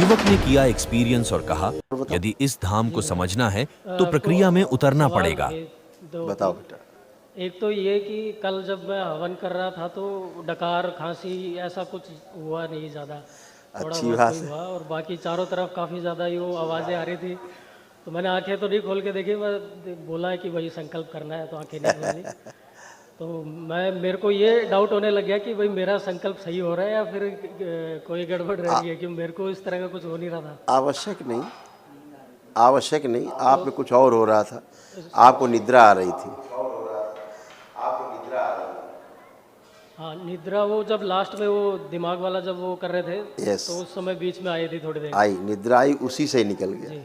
युवक ने किया एक्सपीरियंस और कहा, यदि इस धाम को समझना है तो प्रक्रिया में उतरना पड़ेगा। बताओ बेटा। एक तो ये कि कल जब मैं हवन कर रहा था तो डकार खांसी ऐसा कुछ हुआ नहीं ज़्यादा, थोड़ा अच्छी बहुत बात कोई है। हुआ, और बाकी चारों तरफ काफ़ी ज़्यादा यूँ आवाज़ें आ रही थी। तो मैंने आंखें तो नहीं खोल के देखी, मैं बोला है कि भाई संकल्प करना है, तो आंखें नहीं खोली। तो मेरे को ये डाउट होने लग गया कि भाई मेरा संकल्प सही हो रहा है या फिर कोई गड़बड़ रह रही है, कि मेरे को इस तरह का कुछ हो नहीं रहा था। आवश्यक नहीं, आवश्यक नहीं, आप में कुछ और हो रहा था, आपको निद्रा आ रही थी। हाँ, निद्रा वो जब लास्ट में वो दिमाग वाला जब वो कर रहे थे, यस, तो उस समय बीच में आई थी थोड़ी देर। आई निद्रा आई, उसी से निकल गया। जी।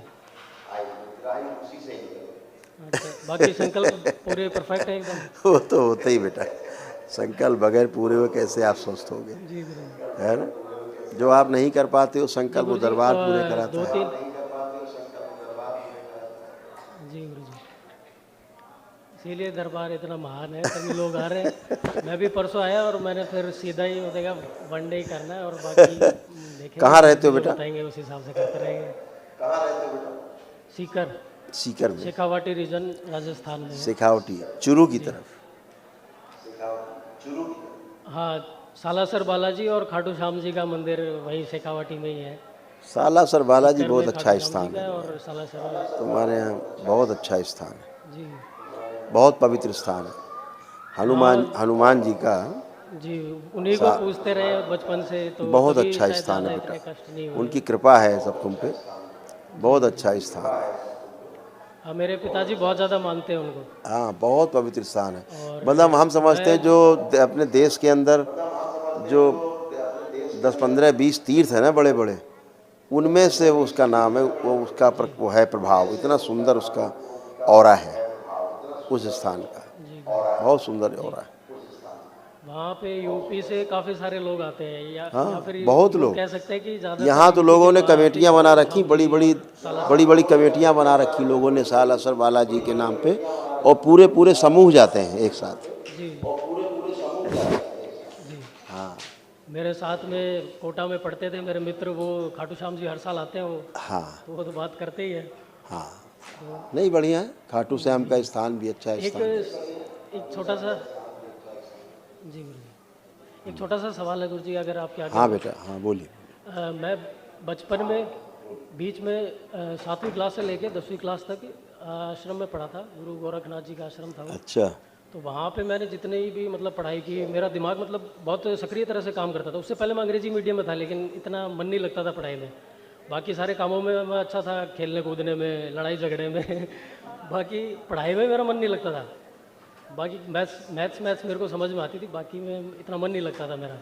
अच्छा, बाकी संकल्प पूरे परफेक्ट है एकदम। वो तो होता ही बेटा, संकल्प बगैर पूरे हुए कैसे आप स्वस्थ होगे, जी गुरु है ना। जो आप नहीं कर पाते हो संकल्प, वो जी। दरबार पूरे कराता दो है। तीन जी गुरु जी, इसीलिए दरबार इतना महान है, सभी लोग आ रहे हैं। मैं भी परसों आया और मैंने फिर सीधा ही हो जाएगा, वन डे ही करना है, और बाकी देखेंगे कहाँ रहते हो जो बेटा? बताएंगे उस हिसाब से करते रहेंगे। सीकर, सीकर में, शेखावाटी रीजन राजस्थान में है। शेखावटी, चुरू की तरफ। हाँ, सालासर बालाजी और खाटू श्याम जी का मंदिर वहीं शेखावाटी में ही है। सालासर बालाजी सीकर बहुत में अच्छा खाटू श्याम स्थान जी का है, और सालासर। तुम्हारे यहाँ बहुत अच्छा स्थान है, जी बहुत पवित्र स्थान है। हनुमान जी का जी, उन्हीं को पूछते रहे बचपन से, तो बहुत कभी अच्छा शायद स्थान ज़्यादा है इतने बेटा, कष्ट नहीं हुए। उनकी कृपा है सब तुम पे, बहुत अच्छा स्थान है। हाँ, मेरे पिताजी बहुत ज़्यादा मानते हैं उनको। हाँ, बहुत पवित्र स्थान है। और मतलब हम समझते हैं जो अपने देश के अंदर जो 10, 15, 20 तीर्थ है ना बड़े बड़े, उनमें से उसका नाम है, वो उसका वो है प्रभाव, इतना सुंदर उसका ऑरा है उस स्थान का, जी बहुत सुंदर ऑरा है। वहाँ पे यूपी से काफ़ी सारे लोग आते हैं, या हाँ, फिर बहुत यूँ लोग। कह सकते हैं कि ज़्यादातर यहाँ तो यूपी लोगों के ने पास कमेटियाँ बना खाटू रखी, श्याम बड़ी जी बड़ी और सालासर। बड़ी बड़ी कमेटियाँ बना रखी लोगों ने सालासर बालाजी के नाम पे, और पूरे पूरे समूह जाते हैं एक साथ। जी जी, हाँ मेरे साथ में कोटा में पढ़ते थे मेरे मित्र, वो खाटू श्याम जी हर साल आते हैं वो, हाँ तो वो तो बात करते ही है। हाँ, नहीं बढ़िया है, खाटू श्याम का स्थान भी अच्छा एक स्थान है। एक छोटा सा, जी गुरु जी, एक छोटा सा सवाल है गुरु जी, अगर आपके आगे हाँ हो। बेटा, हाँ बोलिए। मैं बचपन में बीच में 7वीं क्लास से लेके 10वीं क्लास तक आश्रम में पढ़ा था, गुरु गोरखनाथ जी का आश्रम था वो। अच्छा, तो वहाँ पे मैंने जितनी भी मतलब पढ़ाई की, मेरा दिमाग मतलब बहुत सक्रिय तरह से काम करता था। उससे पहले मैं अंग्रेजी मीडियम में था, लेकिन इतना मन नहीं लगता था पढ़ाई में। बाकी सारे कामों में मैं अच्छा था, खेलने कूदने में, लड़ाई झगड़े में बाकी पढ़ाई में मेरा मन नहीं लगता था। बाकी मैथ्स मेरे को समझ में आती थी, बाकी में इतना मन नहीं लगता था मेरा।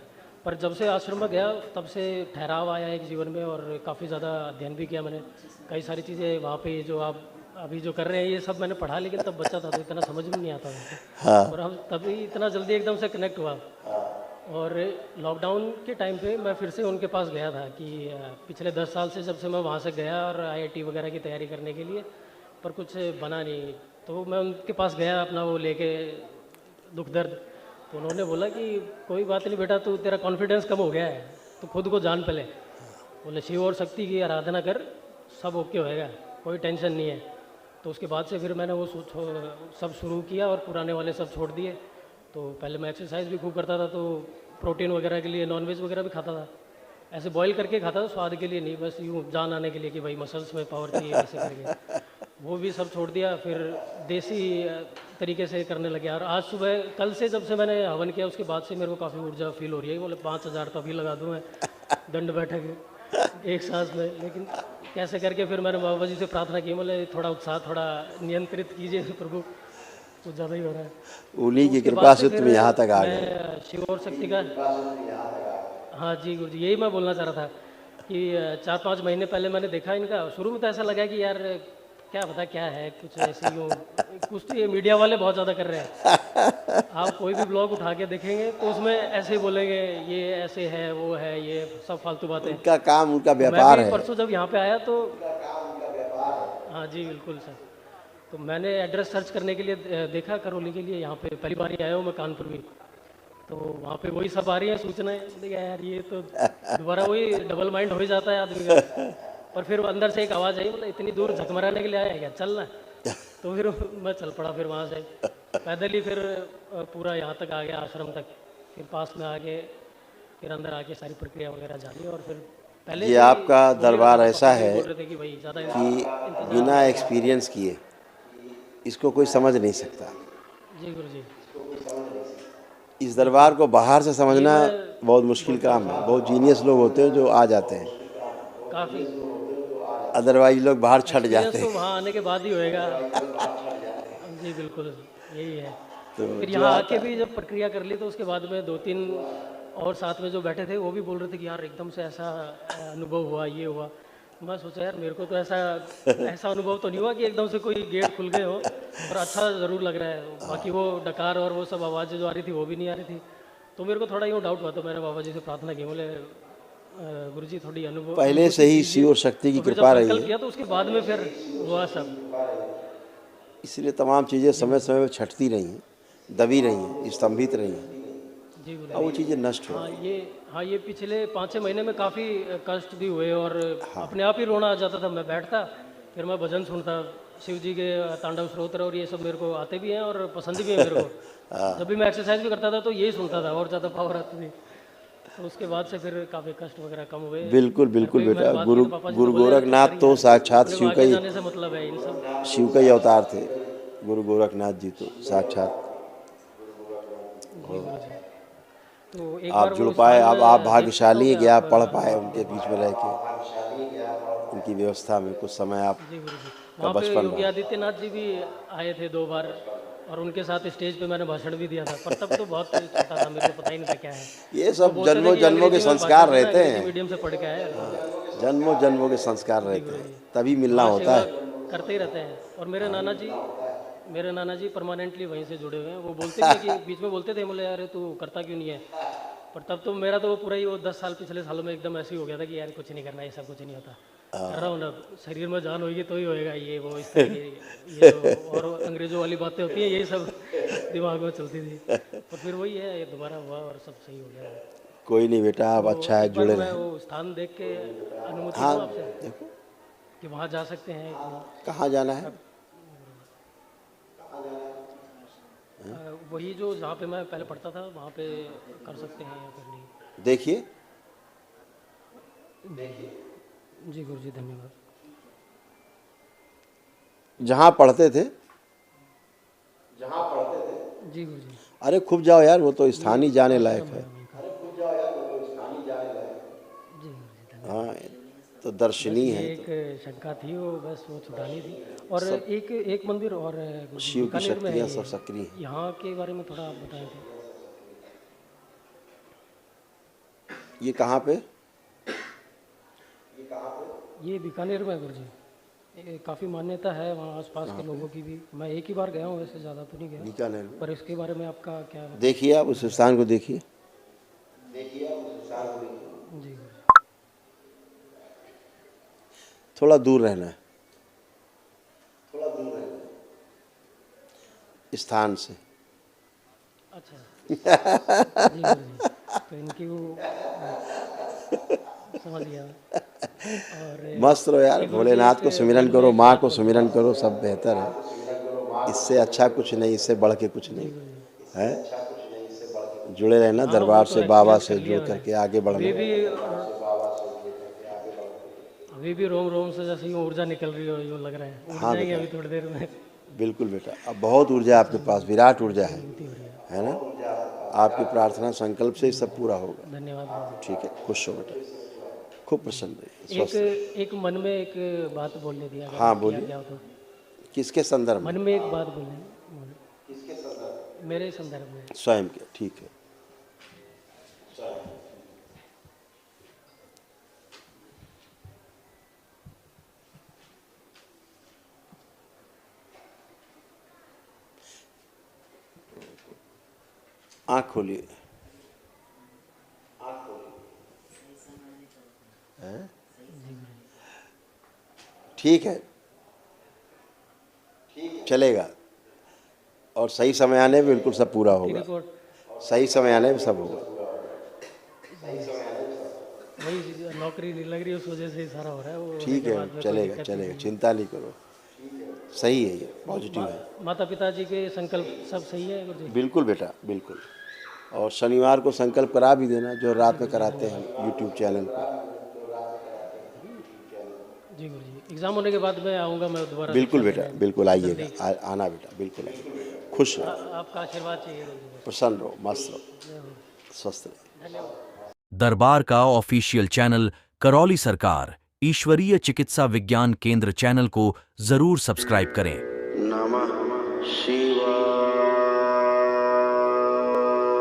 पर जब से आश्रम में गया तब से ठहराव आया एक जीवन में, और काफ़ी ज़्यादा अध्ययन भी किया मैंने। कई सारी चीज़ें वहाँ पे जो आप अभी जो कर रहे हैं ये सब मैंने पढ़ा, लेकिन तब बच्चा था तो इतना समझ में नहीं आता था। हाँ और हम तभी इतना जल्दी एकदम से कनेक्ट हुआ। और लॉकडाउन के टाइम पे मैं फिर से उनके पास गया था कि पिछले 10 साल से जब से मैं वहाँ से गया और आईआईटी वगैरह की तैयारी करने के लिए, पर कुछ बना नहीं। तो मैं उनके पास गया अपना वो लेके दुख दर्द। तो उन्होंने बोला कि कोई बात नहीं बेटा, तू तेरा कॉन्फिडेंस कम हो गया है, तो खुद को जान पहले। बोले शिव और शक्ति की आराधना कर, सब ओके होएगा, कोई टेंशन नहीं है। तो उसके बाद से फिर मैंने वो सब शुरू किया और पुराने वाले सब छोड़ दिए। तो पहले मैं एक्सरसाइज भी खूब करता था, तो प्रोटीन वगैरह के लिए नॉनवेज वगैरह भी खाता था। ऐसे बॉईल करके खाता था, स्वाद के लिए नहीं, बस यूँ जान आने के लिए कि भाई मसल्स में पावर चाहिए ऐसे करके। वो भी सब छोड़ दिया, फिर देसी तरीके से करने लगे। और आज सुबह कल से जब से मैंने हवन किया, उसके बाद से मेरे को काफ़ी ऊर्जा फील हो रही है। बोले 5,000 तो अभी लगा दूँ मैं दंड बैठक एक सांस में। लेकिन कैसे करके फिर मैंने बाबा जी से प्रार्थना की, बोले थोड़ा उत्साह थोड़ा नियंत्रित कीजिए प्रभु, कुछ ज़्यादा ही हो रहा है। उन्हीं तो की उसके कृपा बाद से फिर तुम यहाँ तक आ गए। मैं शिव और शक्ति का, हाँ जी गुरु जी, यही मैं बोलना चाह रहा था कि 4-5 महीने पहले मैंने देखा इनका। शुरू में तो ऐसा लगा कि यार क्या पता क्या है, कुछ ऐसे यूँ कुछ तो ये मीडिया वाले बहुत ज़्यादा कर रहे हैं। आप कोई भी ब्लॉग उठा के देखेंगे तो उसमें ऐसे ही बोलेंगे ये ऐसे है, वो है, ये सब फालतू बातें। उनका काम, उनका मैं व्यापार भी है। परसों जब यहाँ पे आया तो, हाँ जी बिल्कुल सर, तो मैंने एड्रेस सर्च करने के लिए देखा करौली के लिए, यहाँ पे पहली बार ही आया हूँ मैं कानपुर भी। तो वहाँ पे वही सब आ रही है सूचनाएं। यार ये तो दोबारा वही डबल माइंड हो ही जाता है आदमी का। और फिर वो अंदर से एक आवाज़ आई, मतलब इतनी दूर झकमराने के लिए आया है क्या, चलना। तो फिर मैं चल पड़ा, फिर वहाँ से पैदल ही फिर पूरा यहाँ तक आ गया, आश्रम तक। फिर पास में आके फिर अंदर आके सारी प्रक्रिया वगैरह जानी। और फिर पहले ये से ही आपका बोल ही रहा दरबार था, ऐसा पापा भी है बोल रहे थे कि भाई ज़्यादा कि इंतजार बिना मत एक्सपीरियंस किए इसको कोई समझ नहीं सकता। करो। जी गुरु जी। इस दरबार को बाहर से ये समझना मैं बहुत मुश्किल काम है। बहुत जीनियस लोग होते हैं जो आ जाते हैं, काफ़ी अदरवाइज लोग बाहर छट एक्सपीरियंस जाते तो हैं। वहाँ आने के बाद ही होएगा। जी बिल्कुल, यही है। तो फिर जो यहाँ आता आके है भी जब प्रक्रिया कर ली तो उसके बाद में 2-3 और साथ में जो बैठे थे वो भी बोल रहे थे कि यार एकदम से ऐसा अनुभव हुआ, ये हुआ। मैं सोचा यार मेरे को तो ऐसा ऐसा अनुभव तो नहीं हुआ कि एकदम से कोई गेट खुल गए हो, पर अच्छा ज़रूर लग रहा है। बाकी वो डकार और वो सब आवाज़ें जो आ रही थी वो भी नहीं आ रही थी। तो मेरे को थोड़ा यूँ डाउट हुआ, तो मैंने बाबा जी से प्रार्थना की, बोले गुरु जी थोड़ी पहले से अनुभूति ही दीजिए। शिव और शक्ति की तो फिर जब कृपा रही संकल्प है, किया तो उसके बाद में फिर हुआ सब। इसलिए तमाम चीज़ें समय समय पर छटती रही हैं, दबी रही हैं, स्तंभित रही हैं, जी गुरु और वो जी। चीज़ें नष्ट हो हाँ गई। ये पिछले 5-6 महीने में काफ़ी कष्ट भी हुए और अपने आप ही रोना आ जाता था। मैं बैठता, फिर मैं भजन सुनता, शिव जी के तांडव स्तोत्र और ये सब मेरे को आते भी हैं और पसंद भी है मेरे को। जब भी मैं एक्सरसाइज भी करता था तो यही सुनता था और ज़्यादा पावर आती थी। तो उसके बाद से फिर काफ़ी कष्ट वगैरह कम हुए। बिल्कुल घर बिल्कुल पे भी मैंने बेटा, बात की गुरु तो पापा जी तो गुरु बोले यार चुप गोरखनाथ कर तो यार, साक्षात अपने को आगे जाने से मतलब है इन सब। शिव का ही अवतार थे। गुरु गोरखनाथ जी तो साक्षात। जी गुरु जी। तो एक आप बार जुड़ वो पाए, स्थान अब आप में देख सकता हूँ भाग्यशाली हैं क्या कि आप? आप पढ़ पाए उनके बीच में रह के, उनकी व्यवस्था में कुछ समय आप जी गुरु जी। का वहाँ पे बचपन योगी रहा। आदित्यनाथ जी भी आए थे 2 बार और उनके साथ स्टेज पे मैंने भाषण भी दिया था, पर तब तो बहुत छोटा था, मेरे को पता ही नहीं था क्या है। ये वो सब बोलते थे जन्मों कि जन्मों के अंग्रेजी में भाषण संस्कार देना, रहते अंग्रेजी हैं, मीडियम से पढ़ के आए हैं। जन्मों जन्मों के संस्कार जी रहते गुरु हैं, जी। तभी मिलना वहाँ होता सेवा है। करते ही रहते हैं। और मेरे नाना जी परमानेंटली वहीं से जुड़े हुए हैं। वो बोलते भी हैं कि बीच में बोलते थे, बोले यार तू करता क्यों नहीं है? पर तब तो मेरा तो पूरा ही वो 10 साल पिछले सालों में एकदम ऐसे ही हो गया था कि यार कुछ नहीं करना, ये सब कुछ नहीं होता। कर रहा हूँ ना, शरीर में जान होगी तो ही होएगा, ये वो इस तरह की ये जो और अंग्रेजों वाली बातें होती हैं यही सब दिमाग में चलती थी। पर फिर वही है, ये दोबारा हुआ और सब सही हो गया। कोई नहीं बेटा, आप तो अच्छा है, एक बार जुड़े मैं रहें। वो स्थान देख के अनुमति हाँ लूँ आपसे देखो, कि वहाँ जा सकते हैं कि नहीं? कहाँ जाना है? वही जो जहाँ पे मैं पहले पढ़ता था वहाँ पे कर सकते हैं या फिर नहीं? देखिए, जी गुरु जी धन्यवाद। जहाँ पढ़ते थे, जी गुरु जी। अरे खूब जाओ यार, वो तो स्थान ही जाने लायक आश्रम है। है वहीं का। जी गुरु जी धन्यवाद। हाँ, तो बस दर्शनीय ये है, एक शंका थी, वो बस वो छुटानी थी। और एक मंदिर और है गुरु जी, शिव की बीकानेर में है शक्तियाँ ये। सब सक्रिय हैं। यहाँ के बारे में थोड़ा आप बताएं थे। ये कहाँ पे? ये बीकानेर में है गुरु जी। काफ़ी मान्यता है वहाँ आसपास के लोगों की भी। मैं एक ही बार गया हूँ, वैसे ज़्यादा तो नहीं गया, बीकानेर में। पर इसके बारे में आपका क्या? देखिए, आप उस स्थान को देखिए। जी गुरु थोड़ा दूर रहना है स्थान से। अच्छा। जी गुरु जी। तो इनकी वो समझ गया। और मस्त रहो यार, एक गुरु जी, भोलेनाथ को एक सुमिरन मन में करो, एक माँ बात को बोलनी सुमिरन थी। करो, सब बेहतर है। इससे अच्छा कुछ नहीं, इससे बढ़ के कुछ जी नहीं गुरु जी। है। जुड़े रहना हाँ वो दरबार तो से, बाबा एक्सपीरियंस से कर जुड़ लिया मैंने। करके आगे बढ़ना। अभी भी रोम रोम से जैसे यूँ ऊर्जा निकल रही हो, यूँ लग रहा है उड़ हाँ जाएंगे बेटा, अभी थोड़ी देर में। बिल्कुल बेटा, अब बहुत ऊर्जा आपके पास, विराट ऊर्जा अनुभूति हो रही है। है ना? आपकी प्रार्थना संकल्प से ही सब पूरा होगा। धन्यवाद गुरु ठीक है, खुश हो बेटा, खूब प्रसन्न रहिए, जी। स्वस्थ रहिए। एक मन में एक बात बोलने दिया, अगर हाँ आपकी बोलिए, आज्ञा हो तो। किसके संदर्भ में? मन में एक बात बोलने, मेरे संदर्भ में। स्वयं के, ठीक है। आँख खोलिए। हैं? ठीक है, चलेगा, और सही समय आने में बिल्कुल सब पूरा होगा। रिकॉर्ड। सही समय आने में सब होगा। नौकरी नहीं लग रही, उस वजह से ही सारा हो रहा है। वो होने ठीक के है, बाद में कोई चलेगा दिक्कत नहीं चलेगा, है। चिंता नहीं करो, सही है, ये पॉजिटिव है। माता पिता जी के संकल्प सब सही है गुरु जी? बिल्कुल बेटा, बिल्कुल। और शनिवार को संकल्प करा भी देना, जो रात में कराते हैं यूट्यूब चैनल पर। जी गुरु जी, एग्ज़ाम होने के बाद मैं आऊँगा, मैं दोबारा बिल्कुल दीक्षा बेटा, लेने। बिल्कुल आइएगा, आना बेटा, बिल्कुल आइए। खुश रहो, आपका आशीर्वाद चाहिए गुरु जी। प्रसन्न रहो, मस्त रहो, स्वस्थ रहो। धन्यवाद। दरबार का ऑफिशियल चैनल करौली सरकार ईश्वरीय चिकित्सा विज्ञान केंद्र चैनल को जरूर सब्सक्राइब करें। नमः शिवाय।